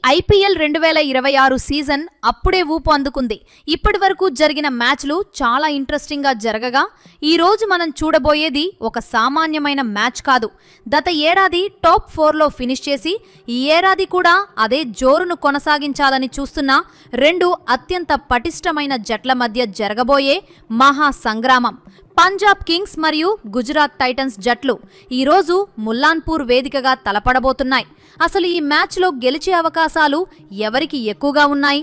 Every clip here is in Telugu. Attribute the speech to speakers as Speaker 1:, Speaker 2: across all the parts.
Speaker 1: ఐపీఎల్ 2026 సీజన్ అప్పుడే ఊపు అందుకుంది. ఇప్పటి వరకు జరిగిన మ్యాచ్లు చాలా ఇంట్రెస్టింగ్ గా జరగగా ఈ రోజు మనం చూడబోయేది ఒక సామాన్యమైన మ్యాచ్ కాదు. గత ఏడాది టాప్ 4లో ఫినిష్ చేసి ఈ ఏడాది కూడా అదే జోరును కొనసాగించాలని చూస్తున్న రెండు అత్యంత పటిష్టమైన జట్ల మధ్య జరగబోయే మహా సంగ్రామం. పంజాబ్ కింగ్స్ మరియు గుజరాత్ టైటన్స్ జట్లు ఈరోజు ముల్లాన్పూర్ వేదికగా తలపడబోతున్నాయి. అసలు ఈ మ్యాచ్లో గెలిచే అవకాశాలు ఎవరికి ఎక్కువగా ఉన్నాయి?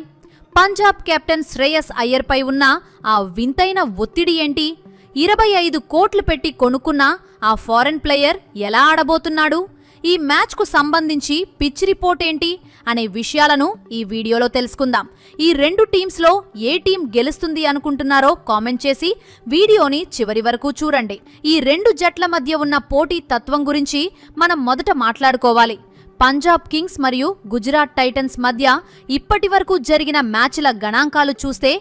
Speaker 1: పంజాబ్ కెప్టెన్ శ్రేయస్ అయ్యర్పై ఉన్న ఆ వింతైన ఒత్తిడి ఏంటి? 25 కోట్లు పెట్టి కొనుక్కున్న ఆ ఫారెన్ ప్లేయర్ ఎలా ఆడబోతున్నాడు? ఈ మ్యాచ్కు సంబంధించి పిచ్ రిపోర్ట్ ఏంటి అనే విషయాలను ఈ వీడియోలో తెలుసుకుందాం. ఈ రెండు టీమ్స్లో ఏ టీం గెలుస్తుంది అనుకుంటున్నారో కామెంట్ చేసి వీడియోని చివరి వరకు చూడండి. ఈ రెండు జట్ల మధ్య ఉన్న పోటీ తత్వం గురించి మనం మొదట మాట్లాడుకోవాలి. పంజాబ్ కింగ్స్ మరియు గుజరాత్ టైటన్స్ మధ్య ఇప్పటి వరకు జరిగిన మ్యాచ్ల గణాంకాలు చూస్తే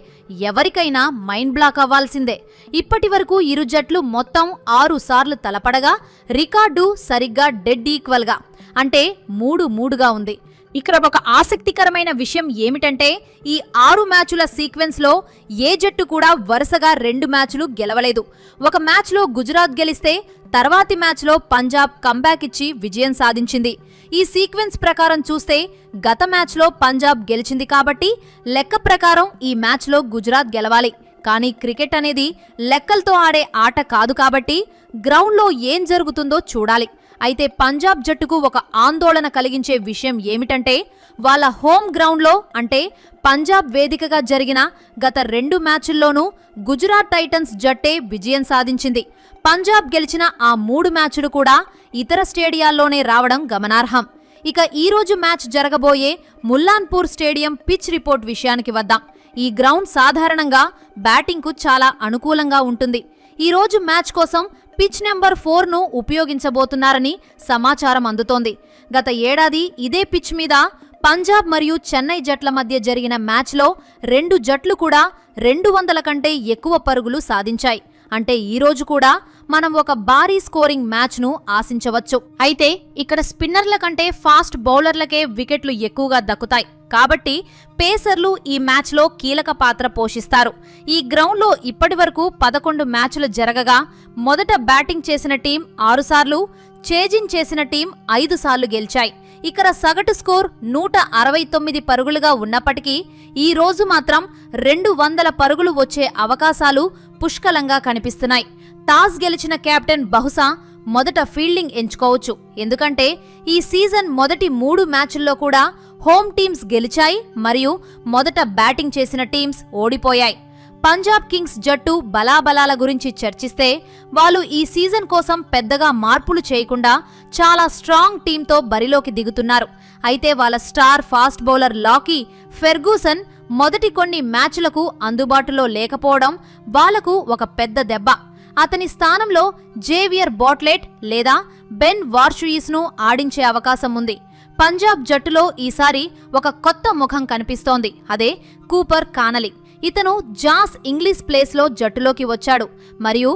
Speaker 1: ఎవరికైనా మైండ్ బ్లాక్ అవ్వాల్సిందే. ఇప్పటి వరకు ఇరు జట్లు మొత్తం 6 సార్లు తలపడగా రికార్డు సరిగ్గా డెడ్ ఈక్వల్గా అంటే 3-3గా ఉంది. ఇక్కడ ఒక ఆసక్తికరమైన విషయం ఏమిటంటే ఈ 6 మ్యాచుల సీక్వెన్స్లో ఏ జట్టు కూడా వరుసగా 2 మ్యాచ్లు గెలవలేదు. ఒక మ్యాచ్లో గుజరాత్ గెలిస్తే తర్వాతి మ్యాచ్లో పంజాబ్ కంబ్యాక్ ఇచ్చి విజయం సాధించింది. ఈ సీక్వెన్స్ ప్రకారం చూస్తే గత మ్యాచ్లో పంజాబ్ గెలిచింది కాబట్టి లెక్క ప్రకారం ఈ మ్యాచ్లో గుజరాత్ గెలవాలి. కానీ క్రికెట్ అనేది లెక్కలతో ఆడే ఆట కాదు కాబట్టి గ్రౌండ్లో ఏం జరుగుతుందో చూడాలి. అయితే పంజాబ్ జట్టుకు ఒక ఆందోళన కలిగించే విషయం ఏమిటంటే వాళ్ళ హోమ్ గ్రౌండ్లో అంటే పంజాబ్ వేదికగా జరిగిన గత 2 మ్యాచుల్లోనూ గుజరాత్ టైటన్స్ జట్టే విజయం సాధించింది. పంజాబ్ గెలిచిన ఆ 3 మ్యాచ్లు కూడా ఇతర స్టేడియాల్లోనే రావడం గమనార్హం. ఇక ఈ రోజు మ్యాచ్ జరగబోయే ముల్లాన్పూర్ స్టేడియం పిచ్ రిపోర్ట్ విషయానికి వద్దాం. ఈ గ్రౌండ్ సాధారణంగా బ్యాటింగ్కు చాలా అనుకూలంగా ఉంటుంది. ఈ రోజు మ్యాచ్ కోసం పిచ్ నెంబర్ 4ను ఉపయోగించబోతున్నారని సమాచారం అందుతోంది. గత ఏడాది ఇదే పిచ్ మీద పంజాబ్ మరియు చెన్నై జట్ల మధ్య జరిగిన మ్యాచ్లో 2 జట్లు కూడా 200 కంటే ఎక్కువ పరుగులు సాధించాయి. అంటే ఈ రోజు కూడా మనం ఒక భారీ స్కోరింగ్ మ్యాచ్ను ఆశించవచ్చు. అయితే ఇక్కడ స్పిన్నర్ల కంటే ఫాస్ట్ బౌలర్లకే వికెట్లు ఎక్కువగా దక్కుతాయి కాబట్టి పేసర్లు ఈ మ్యాచ్లో కీలక పాత్ర పోషిస్తారు. ఈ గ్రౌండ్లో ఇప్పటి వరకు 11 మ్యాచ్లు జరగగా మొదట బ్యాటింగ్ చేసిన టీం 6 సార్లు, చేజింగ్ చేసిన టీం 5 సార్లు గెలిచాయి. ఇక్కడ సగటు స్కోర్ 169 పరుగులుగా ఉన్నప్పటికీ ఈ రోజు మాత్రం 200 పరుగులు వచ్చే అవకాశాలు పుష్కలంగా కనిపిస్తున్నాయి. టాస్ గెలిచిన కెప్టెన్ బహుశా మొదట ఫీల్డింగ్ ఎంచుకోవచ్చు. ఎందుకంటే ఈ సీజన్ మొదటి 3 మ్యాచ్ల్లో కూడా హోమ్ టీమ్స్ గెలిచాయి మరియు మొదట బ్యాటింగ్ చేసిన టీమ్స్ ఓడిపోయాయి. పంజాబ్ కింగ్స్ జట్టు బలాబలాల గురించి చర్చిస్తే వాళ్ళు ఈ సీజన్ కోసం పెద్దగా మార్పులు చేయకుండా చాలా స్ట్రాంగ్ టీంతో బరిలోకి దిగుతున్నారు. అయితే వాళ్ళ star fast bowler Lockie Ferguson మొదటి కొన్ని మ్యాచ్లకు అందుబాటులో లేకపోవడం వాళ్లకు ఒక పెద్ద దెబ్బ. అతని స్థానంలో జేవియర్ బాట్లెట్ లేదా బెన్ వార్షుయిస్ను ఆడించే అవకాశం ఉంది. పంజాబ్ జట్టులో ఈసారి ఒక కొత్త ముఖం కనిపిస్తోంది. అదే కూపర్ కానలీ. ఇతను జాస్ ఇంగ్లీష్ ప్లేస్లో జట్టులోకి వచ్చాడు మరియు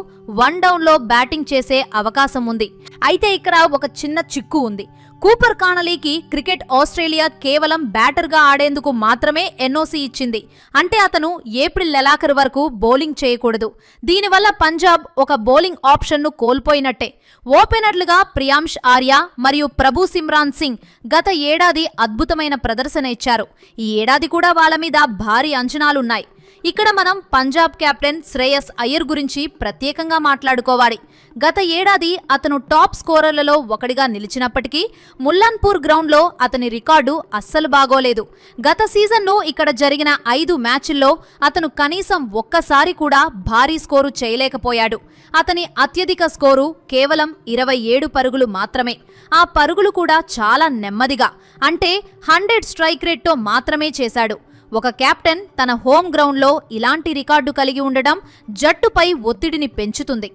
Speaker 1: 1 డౌన్లో బ్యాటింగ్ చేసే అవకాశం ఉంది. అయితే ఇక్కడ ఒక చిన్న చిక్కు ఉంది. కూపర్ కానలీకి క్రికెట్ ఆస్ట్రేలియా కేవలం బ్యాటర్గా ఆడేందుకు మాత్రమే ఎన్ఓసి ఇచ్చింది. అంటే అతను ఏప్రిల్ నెలాఖరు వరకు బౌలింగ్ చేయకూడదు. దీనివల్ల పంజాబ్ ఒక బౌలింగ్ ఆప్షన్ను కోల్పోయినట్టే. ఓపెనర్లుగా ప్రియాంష్ ఆర్య మరియు ప్రభు సిమ్రాన్ సింగ్ గత ఏడాది అద్భుతమైన ప్రదర్శన ఇచ్చారు. ఈ ఏడాది కూడా వాళ్ళ మీద భారీ అంచనాలున్నాయి. ఇక్కడ మనం పంజాబ్ కెప్టెన్ శ్రేయస్ అయ్యర్ గురించి ప్రత్యేకంగా మాట్లాడుకోవాలి. గత ఏడాది అతను టాప్ స్కోరర్లలో ఒకటిగా నిలిచినప్పటికీ ముల్లాన్పూర్ గ్రౌండ్లో అతని రికార్డు అస్సలు బాగోలేదు. గత సీజన్లో ఇక్కడ జరిగిన 5 మ్యాచ్ల్లో అతను కనీసం ఒక్కసారి కూడా భారీ స్కోరు చేయలేకపోయాడు. అతని అత్యధిక స్కోరు కేవలం 27 పరుగులు మాత్రమే. ఆ పరుగులు కూడా చాలా నెమ్మదిగా అంటే 100 స్ట్రైక్ రేట్తో మాత్రమే చేశాడు. ఒక కెప్టెన్ తన హోమ్ గ్రౌండ్లో ఇలాంటి రికార్డు కలిగి ఉండడం జట్టుపై ఒత్తిడిని పెంచుతుంది.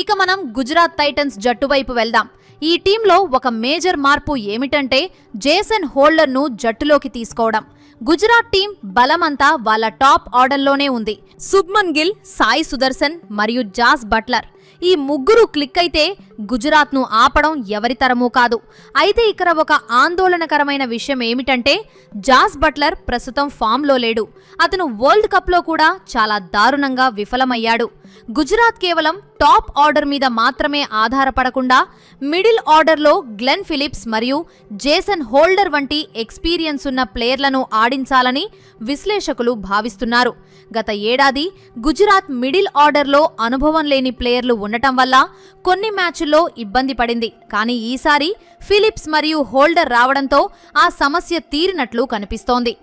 Speaker 1: ఇక మనం గుజరాత్ టైటన్స్ జట్టు వైపు వెళ్దాం. ఈ టీంలో ఒక మేజర్ మార్పు ఏమిటంటే జేసన్ హోల్డర్ను జట్టులోకి తీసుకోవడం. గుజరాత్ టీం బలమంతా వాళ్ళ టాప్ ఆర్డర్లోనే ఉంది. శుభ్మన్ గిల్, సాయి సుదర్శన్ మరియు జాస్ బట్లర్ ఈ ముగ్గురు క్లిక్ అయితే గుజరాత్ను ఆపడం ఎవరితరమూ కాదు. అయితే ఇక్కడ ఒక ఆందోళనకరమైన విషయం ఏమిటంటే జాస్ బట్లర్ ప్రస్తుతం ఫామ్లో లేడు. అతను వరల్డ్ కప్లో కూడా చాలా దారుణంగా విఫలమయ్యాడు. గుజరాత్ కేవలం టాప్ ఆర్డర్ మీద మాత్రమే ఆధారపడకుండా మిడిల్ ఆర్డర్లో గ్లెన్ ఫిలిప్స్ మరియు జేసన్ హోల్డర్ వంటి ఎక్స్పీరియన్స్ ఉన్న ప్లేయర్లను ఆడించాలని విశ్లేషకులు భావిస్తున్నారు. గత ఏడాది గుజరాత్ మిడిల్ ఆర్డర్లో అనుభవం లేని ప్లేయర్లు ఉండటం వల్ల కొన్ని మ్యాచ్ల్లో ఇబ్బంది పడింది. కానీ ఈసారి ఫిలిప్స్ మరియు హోల్డర్ రావడంతో ఆ సమస్య తీరినట్లు కనిపిస్తోంది.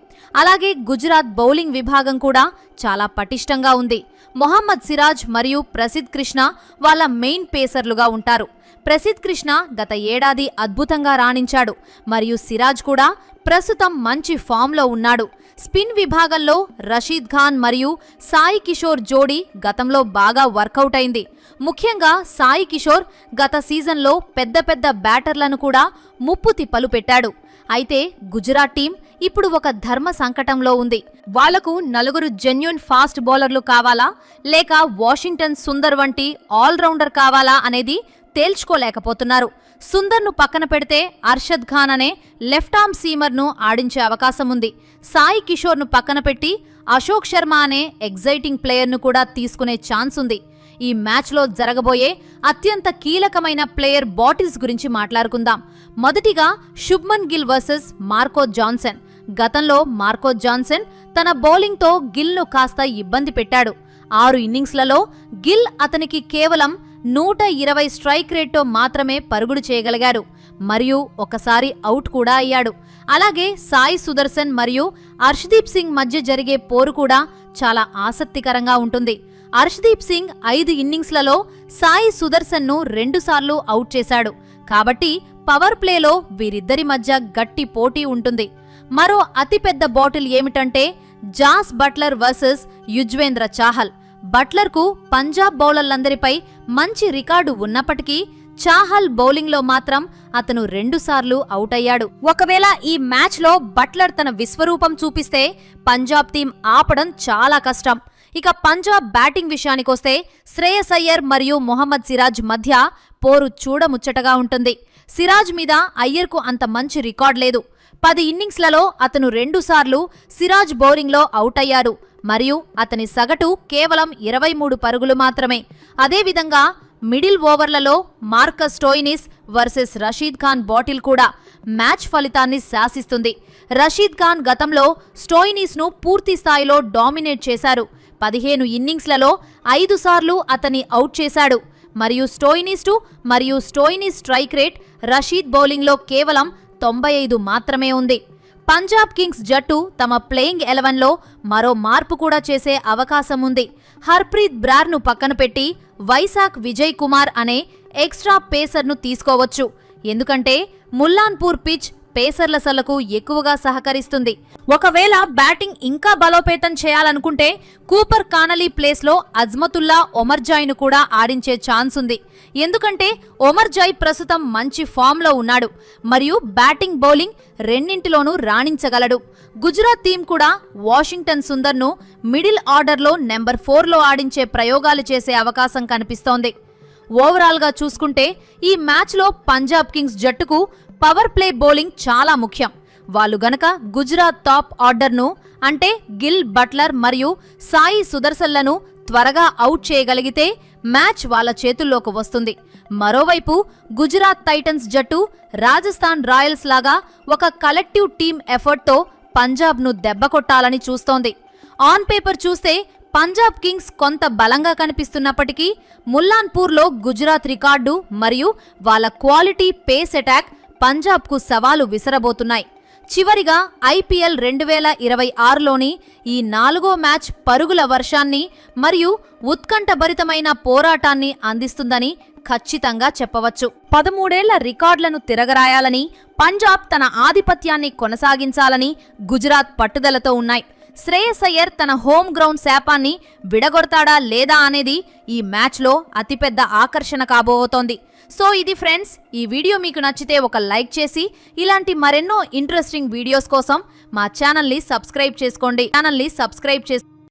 Speaker 1: అలాగే గుజరాత్ బౌలింగ్ విభాగం కూడా చాలా పటిష్టంగా ఉంది. మొహమ్మద్ సిరాజ్ మరియు ప్రసిద్ కృష్ణ వాళ్ళ మెయిన్ పేసర్లుగా ఉంటారు. ప్రసిద్ కృష్ణ గత ఏడాది అద్భుతంగా రాణించాడు మరియు సిరాజ్ కూడా ప్రస్తుతం మంచి ఫామ్లో ఉన్నాడు. స్పిన్ విభాగంలో రషీద్ ఖాన్ మరియు సాయి కిషోర్ జోడీ గతంలో బాగా వర్కౌట్ అయింది. ముఖ్యంగా సాయి కిషోర్ గత సీజన్లో పెద్ద పెద్ద బ్యాటర్లను కూడా ముప్పు తిప్పలు పెట్టాడు. అయితే గుజరాత్ టీం ఇప్పుడు ఒక ధర్మ సంకటంలో ఉంది. వాళ్లకు 4 జెన్యూన్ ఫాస్ట్ బౌలర్లు కావాలా లేక వాషింగ్టన్ సుందర్ వంటి ఆల్రౌండర్ కావాలా అనేది తేల్చుకోలేకపోతున్నారు. సుందర్ను పక్కన పెడితే అర్షద్ ఖాన్ అనే లెఫ్ట్ ఆర్మ్ సీమర్ను ఆడించే అవకాశం ఉంది. సాయి కిషోర్ను పక్కన పెట్టి అశోక్ శర్మ అనే ఎగ్జైటింగ్ ప్లేయర్ను కూడా తీసుకునే ఛాన్స్ ఉంది. ఈ మ్యాచ్లో జరగబోయే అత్యంత కీలకమైన ప్లేయర్ బాటిల్స్ గురించి మాట్లాడుకుందాం. మొదటిగా Shubman Gill versus Marco Jansen. గతంలో మార్కో జాన్సన్ తన బౌలింగ్తో గిల్ను కాస్త ఇబ్బంది పెట్టాడు. 6 ఇన్నింగ్స్లలో గిల్ అతనికి కేవలం 120 స్ట్రైక్ రేట్తో మాత్రమే పరుగులు చేయగలిగారు మరియు ఒకసారి అవుట్ కూడా అయ్యాడు. అలాగే సాయి సుదర్శన్ మరియు అర్షదీప్ సింగ్ మధ్య జరిగే పోరు కూడా చాలా ఆసక్తికరంగా ఉంటుంది. అర్షదీప్ సింగ్ 5 ఇన్నింగ్స్లలో సాయి సుదర్శన్ను 2 సార్లు అవుట్ చేశాడు. కాబట్టి పవర్ ప్లేలో వీరిద్దరి మధ్య గట్టి పోటీ ఉంటుంది. మరో అతిపెద్ద బాటిల్ ఏమిటంటే Jos Buttler versus Yuzvendra Chahal. బట్లర్కు పంజాబ్ బౌలర్లందరిపై మంచి రికార్డు ఉన్నప్పటికీ చాహల్ బౌలింగ్లో మాత్రం అతను 2 సార్లు అవుట్ అయ్యాడు. ఒకవేళ ఈ మ్యాచ్లో బట్లర్ తన విశ్వరూపం చూపిస్తే పంజాబ్ టీం ఆపడం చాలా కష్టం. ఇక పంజాబ్ బ్యాటింగ్ విషయానికొస్తే శ్రేయస్ అయ్యర్ మరియు మొహమ్మద్ సిరాజ్ మధ్య పోరు చూడముచ్చటగా ఉంటుంది. సిరాజ్ మీద అయ్యర్కు అంత మంచి రికార్డ్ లేదు. 10 ఇన్నింగ్స్లలో అతను 2 సార్లు సిరాజ్ బౌలింగ్లో అవుట్ అయ్యారు మరియు అతని సగటు కేవలం 23 పరుగులు మాత్రమే. అదేవిధంగా మిడిల్ ఓవర్లలో Marcus Stoinis versus Rashid Khan battle కూడా మ్యాచ్ ఫలితాన్ని శాసిస్తుంది. రషీద్ ఖాన్ గతంలో స్టోయినిస్ను పూర్తి స్థాయిలో డామినేట్ చేశారు. 15 ఇన్నింగ్స్లలో 5 సార్లు అతన్ని అవుట్ చేశాడు మరియు స్టోయినిస్ స్ట్రైక్ రేట్ రషీద్ బౌలింగ్లో కేవలం 95 మాత్రమే ఉంది. పంజాబ్ కింగ్స్ జట్టు తమ ప్లేయింగ్ 11లో మరో మార్పు కూడా చేసే అవకాశం ఉంది. హర్ప్రీత్ బ్రార్ను పక్కన పెట్టి వైశాఖ్ విజయ్ కుమార్ అనే ఎక్స్ట్రా పేసర్ను తీసుకోవచ్చు. ఎందుకంటే ముల్లాన్పూర్ పిచ్ పేసర్ల సలకు ఎక్కువగా సహకరిస్తుంది. ఒకవేళ బ్యాటింగ్ ఇంకా బలోపేతం చేయాలనుకుంటే కూపర్ కానలీ ప్లేస్లో అజ్మతుల్లా ఒమర్జాయ్ను కూడా ఆడించే ఛాన్స్ ఉంది. ఎందుకంటే ఒమర్జాయ్ ప్రస్తుతం మంచి ఫామ్లో ఉన్నాడు మరియు బ్యాటింగ్ బౌలింగ్ రెండింటిలోనూ రాణించగలడు. గుజరాత్ టీం కూడా వాషింగ్టన్ సుందర్ను మిడిల్ ఆర్డర్లో నెంబర్ 4లో ఆడించే ప్రయోగాలు చేసే అవకాశం కనిపిస్తోంది. ఓవరాల్గా చూసుకుంటే ఈ మ్యాచ్లో పంజాబ్ కింగ్స్ జట్టుకు పవర్ ప్లే బౌలింగ్ చాలా ముఖ్యం. వాళ్ళు గనక గుజరాత్ టాప్ ఆర్డర్ను అంటే గిల్, బట్లర్ మరియు సాయి సుదర్శన్లను త్వరగా అవుట్ చేయగలిగితే మ్యాచ్ వాళ్ళ చేతుల్లోకి వస్తుంది. మరోవైపు గుజరాత్ టైటన్స్ జట్టు రాజస్థాన్ రాయల్స్ లాగా ఒక కలెక్టివ్ టీమ్ ఎఫర్ట్తో పంజాబ్ను దెబ్బకొట్టాలని చూస్తోంది. ఆన్ పేపర్ చూస్తే పంజాబ్ కింగ్స్ కొంత బలంగా కనిపిస్తున్నప్పటికీ ముల్లాన్పూర్లో గుజరాత్ రికార్డు మరియు వాళ్ళ క్వాలిటీ పేస్ అటాక్ పంజాబ్కు సవాలు విసరబోతున్నాయి. చివరిగా ఐపీఎల్ 2026లోని ఈ 4వ మ్యాచ్ పరుగుల వర్షాన్ని మరియు ఉత్కంఠభరితమైన పోరాటాన్ని అందిస్తుందని ఖచ్చితంగా చెప్పవచ్చు. 13 ఏళ్ల రికార్డులను తిరగరాయాలని, పంజాబ్ తన ఆధిపత్యాన్ని కొనసాగించాలని గుజరాత్ పట్టుదలతో ఉన్నాయి. శ్రేయస్ అయ్యర్ తన హోమ్ గ్రౌండ్ శాపాన్ని విడగొడతాడా లేదా అనేది ఈ మ్యాచ్లో అతిపెద్ద ఆకర్షణ కాబోతోంది. సో ఇది ఫ్రెండ్స్, ఈ వీడియో మీకు నచ్చితే ఒక లైక్ చేసి ఇలాంటి మరెన్నో ఇంట్రెస్టింగ్ వీడియోస్ కోసం మా ఛానల్ని సబ్స్క్రైబ్ చేసుకోండి.